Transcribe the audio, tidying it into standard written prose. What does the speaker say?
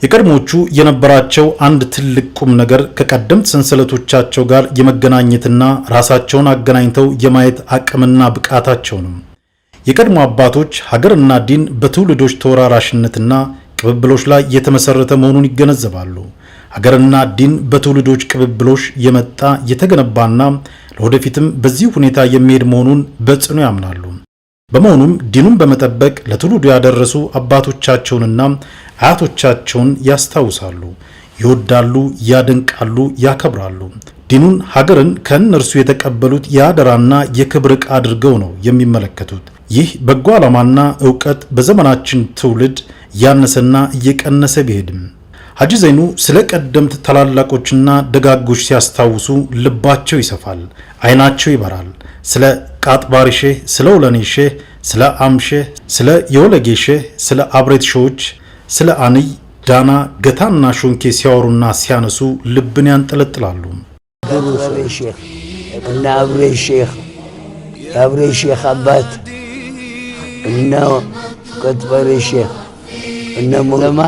የቀድሞቹ የነበራቸው አንድ ትልቅ ቁም ነገር ከቀደምት ሰንሰለቶቻቸው ጋር የመገናኘትና ራሳቸውን አገናኝተው የማየት አቅምና ብቃታቸው ነው። የቀድሞ አባቶች ሀገርና ዲን በትውልዶች ተወራራሽነትና ቅብብሎች ላይ የተመሰረተ መሆኑን ይገነዘባሉ። ሀገርና ዲን በትውልዶች ቅብብሎች የመጣ የተገነባና ለወደፊትም በዚህ ሁኔታ የሚሄድ መሆኑን በጽኑ ያምናሉ። በመሆኑም ዲኑን በመጠበቅ ለትውልዱ ያደረሱ አባቶቻቸውንና አያቶቻቸውን ያስታውሳሉ፣ ይወዳሉ፣ ያደንቃሉ፣ ያከብራሉ። ዲኑን ሀገርን ከእነርሱ የተቀበሉት የአደራና የክብር ዕቃ አድርገው ነው የሚመለከቱት። ይህ በጎ ዓላማና ዕውቀት በዘመናችን ትውልድ እያነሰና እየቀነሰ ቢሄድም ሐጂ ዘይኑ ስለ ቀደምት ታላላቆችና ደጋጎች ሲያስታውሱ ልባቸው ይሰፋል፣ አይናቸው ይበራል። ስለ ቃጥባሪ ሼህ፣ ስለ ወለኔ ሼህ፣ ስለ አም ሼህ፣ ስለ የወለጌ ሼህ፣ ስለ አብሬት ሼዎች፣ ስለ አንይ ዳና ገታና ሾንኬ ሲያወሩና ሲያነሱ ልብን ያንጠለጥላሉ። እና አብሬት ሼህ አባት እና ቃጥባሪ ሼህ እና ሙለማ